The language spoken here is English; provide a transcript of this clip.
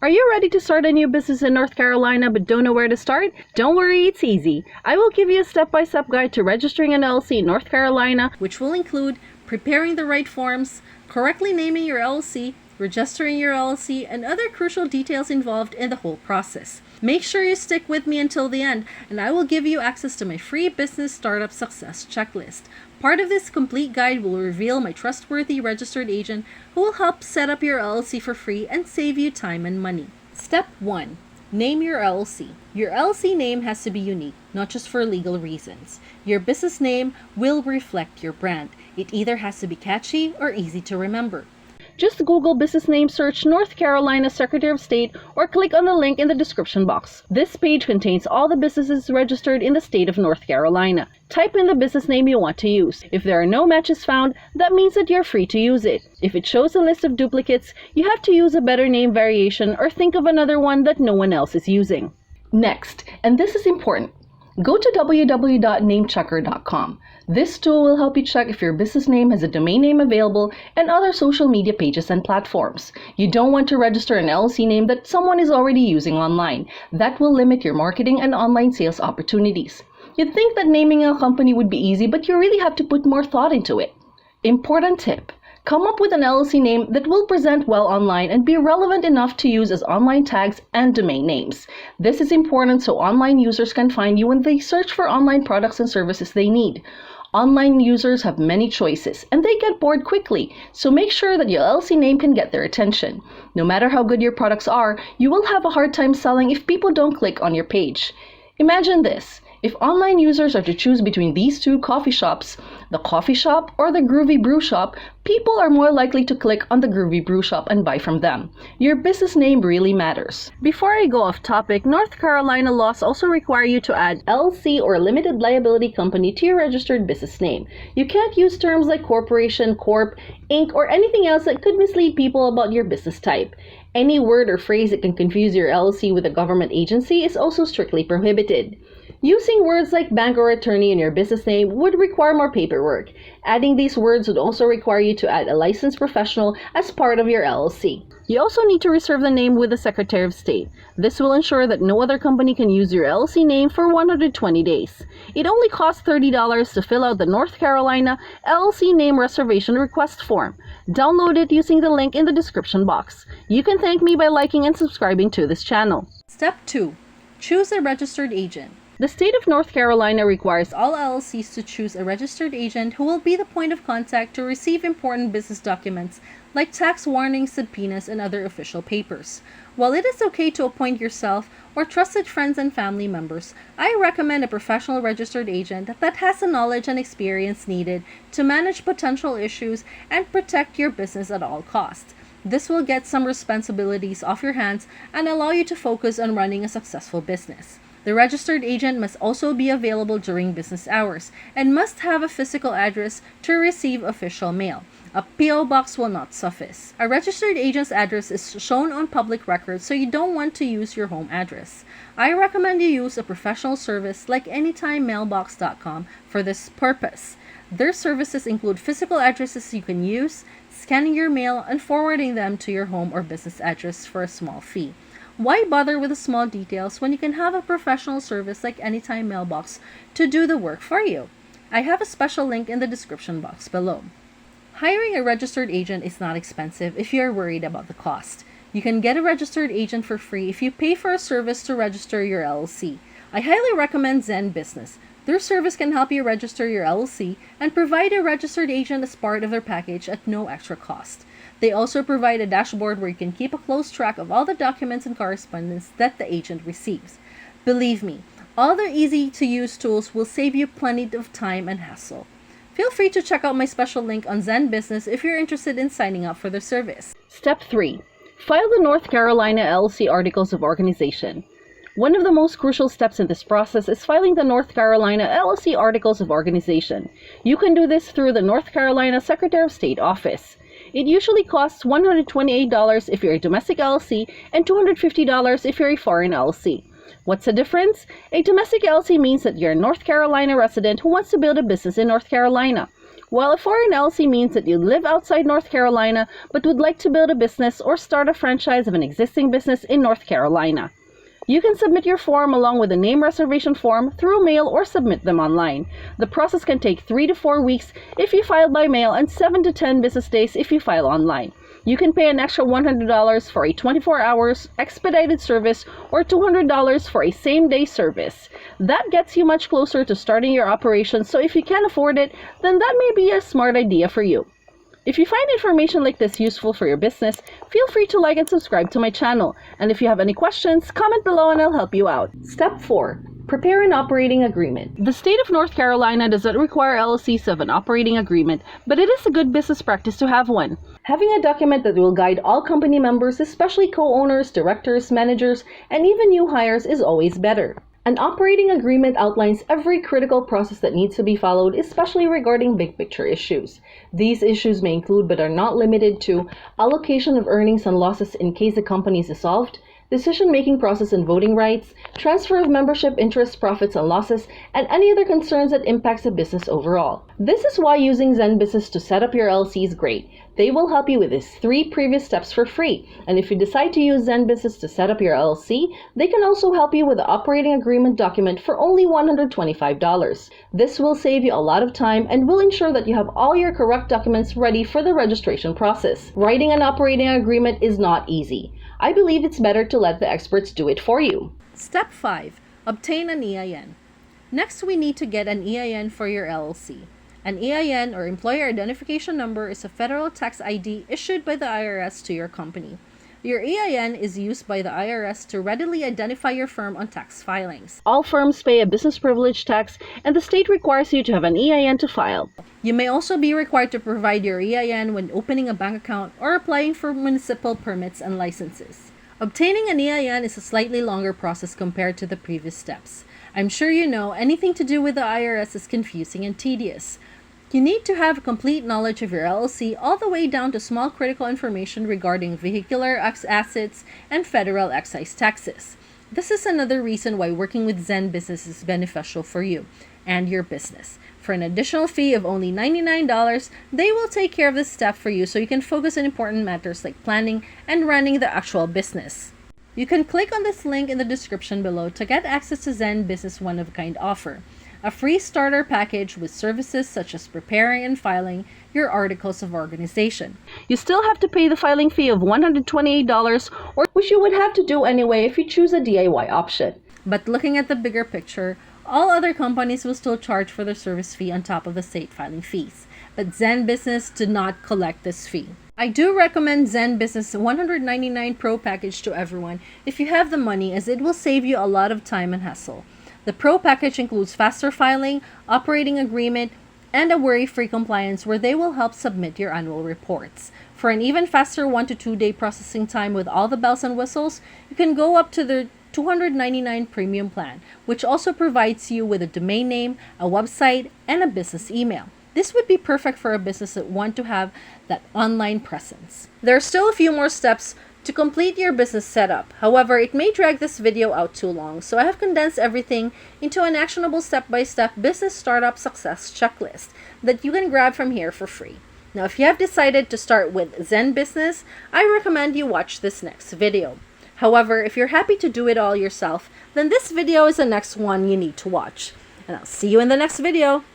Are you ready to start a new business in North Carolina but don't know where to start? Don't worry, it's easy. I will give you a step-by-step guide to registering an LLC in North Carolina, which will include preparing the right forms, correctly naming your LLC, registering your LLC, and other crucial details involved in the whole process. Make sure you stick with me until the end, and I will give you access to my free business startup success checklist. Part of this complete guide will reveal my trustworthy registered agent who will help set up your LLC for free and save you time and money. Step 1. Name your LLC. Your LLC name has to be unique, not just for legal reasons. Your business name will reflect your brand. It either has to be catchy or easy to remember. Just Google business name search North Carolina Secretary of State or click on the link in the description box. This page contains all the businesses registered in the state of North Carolina. Type in the business name you want to use. If there are no matches found, that means that you're free to use it. If it shows a list of duplicates, you have to use a better name variation or think of another one that no one else is using. Next, and this is important, go to www.namechecker.com. This tool will help you check if your business name has a domain name available and other social media pages and platforms. You don't want to register an LLC name that someone is already using online. That will limit your marketing and online sales opportunities. You'd think that naming a company would be easy, but you really have to put more thought into it. Important tip. Come up with an LLC name that will present well online and be relevant enough to use as online tags and domain names. This is important so online users can find you when they search for online products and services they need. Online users have many choices and they get bored quickly, so make sure that your LLC name can get their attention. No matter how good your products are, you will have a hard time selling if people don't click on your page. Imagine this. If online users are to choose between these two coffee shops, the coffee shop or the Groovy Brew Shop, people are more likely to click on the Groovy Brew Shop and buy from them. Your business name really matters. Before I go off topic, North Carolina laws also require you to add LLC or limited liability company to your registered business name. You can't use terms like corporation, corp, inc, or anything else that could mislead people about your business type. Any word or phrase that can confuse your LLC with a government agency is also strictly prohibited. Using words like bank or attorney in your business name would require more paperwork. Adding these words would also require you to add a licensed professional as part of your LLC. You also need to reserve the name with the Secretary of State. This will ensure that no other company can use your LLC name for 120 days. It only costs $30 to fill out the North Carolina LLC name reservation request form. Download it using the link in the description box. You can thank me by liking and subscribing to this channel. Step 2. Choose a registered agent. The state of North Carolina requires all LLCs to choose a registered agent who will be the point of contact to receive important business documents like tax warnings, subpoenas, and other official papers. While it is okay to appoint yourself or trusted friends and family members, I recommend a professional registered agent that has the knowledge and experience needed to manage potential issues and protect your business at all costs. This will get some responsibilities off your hands and allow you to focus on running a successful business. The registered agent must also be available during business hours and must have a physical address to receive official mail. A P.O. box will not suffice. A registered agent's address is shown on public records, so you don't want to use your home address. I recommend you use a professional service like AnytimeMailbox.com for this purpose. Their services include physical addresses you can use, scanning your mail, and forwarding them to your home or business address for a small fee. Why bother with the small details when you can have a professional service like Anytime Mailbox to do the work for you? I have a special link in the description box below. Hiring a registered agent is not expensive if you are worried about the cost. You can get a registered agent for free if you pay for a service to register your LLC. I highly recommend Zen Business. Their service can help you register your LLC and provide a registered agent as part of their package at no extra cost. They also provide a dashboard where you can keep a close track of all the documents and correspondence that the agent receives. Believe me, all their easy-to-use tools will save you plenty of time and hassle. Feel free to check out my special link on Zen Business if you're interested in signing up for their service. Step 3. File the North Carolina LLC Articles of Organization. One of the most crucial steps in this process is filing the North Carolina LLC Articles of Organization. You can do this through the North Carolina Secretary of State office. It usually costs $128 if you're a domestic LLC and $250 if you're a foreign LLC. What's the difference? A domestic LLC means that you're a North Carolina resident who wants to build a business in North Carolina, while a foreign LLC means that you live outside North Carolina but would like to build a business or start a franchise of an existing business in North Carolina. You can submit your form along with a name reservation form through mail or submit them online. The process can take 3 to 4 weeks if you file by mail and 7 to 10 business days if you file online. You can pay an extra $100 for a 24 hours expedited service or $200 for a same-day service. That gets you much closer to starting your operation, so if you can't afford it, then that may be a smart idea for you. If you find information like this useful for your business, feel free to like and subscribe to my channel. And if you have any questions, comment below and I'll help you out. Step 4. Prepare an operating agreement. The state of North Carolina does not require LLCs to have an operating agreement, but it is a good business practice to have one. Having a document that will guide all company members, especially co-owners, directors, managers, and even new hires is always better. An operating agreement outlines every critical process that needs to be followed, especially regarding big picture issues. These issues may include, but are not limited to, allocation of earnings and losses in case the company is dissolved, decision-making process and voting rights, transfer of membership interests, profits and losses, and any other concerns that impacts the business overall. This is why using Zen Business to set up your LLC is great. They will help you with these 3 previous steps for free. And if you decide to use Zen Business to set up your LLC, they can also help you with the operating agreement document for only $125. This will save you a lot of time and will ensure that you have all your correct documents ready for the registration process. Writing an operating agreement is not easy. I believe it's better to let the experts do it for you. Step 5. Obtain an EIN. Next, we need to get an EIN for your LLC. An EIN, or Employer Identification Number, is a federal tax ID issued by the IRS to your company. Your EIN is used by the IRS to readily identify your firm on tax filings. All firms pay a business privilege tax, and the state requires you to have an EIN to file. You may also be required to provide your EIN when opening a bank account or applying for municipal permits and licenses. Obtaining an EIN is a slightly longer process compared to the previous steps. I'm sure you know anything to do with the IRS is confusing and tedious. You need to have complete knowledge of your LLC all the way down to small critical information regarding vehicular assets and federal excise taxes. This is another reason why working with Zen Business is beneficial for you and your business. For an additional fee of only $99, they will take care of this step for you so you can focus on important matters like planning and running the actual business. You can click on this link in the description below to get access to Zen Business one-of-a-kind offer. A free starter package with services such as preparing and filing your articles of organization. You still have to pay the filing fee of $128, or which you would have to do anyway if you choose a DIY option. But looking at the bigger picture, all other companies will still charge for their service fee on top of the state filing fees. But Zen Business did not collect this fee. I do recommend Zen Business 199 Pro package to everyone if you have the money, as it will save you a lot of time and hassle. The Pro package includes faster filing, operating agreement, and a worry-free compliance where they will help submit your annual reports. For an even faster 1 to 2 day processing time with all the bells and whistles, you can go up to the $299 premium plan, which also provides you with a domain name, a website, and a business email. This would be perfect for a business that want to have that online presence. There are still a few more steps to complete your business setup. However, it may drag this video out too long, so I have condensed everything into an actionable step-by-step business startup success checklist that you can grab from here for free. Now, if you have decided to start with Zen Business, I recommend you watch this next video. However, if you're happy to do it all yourself, then this video is the next one you need to watch. And I'll see you in the next video.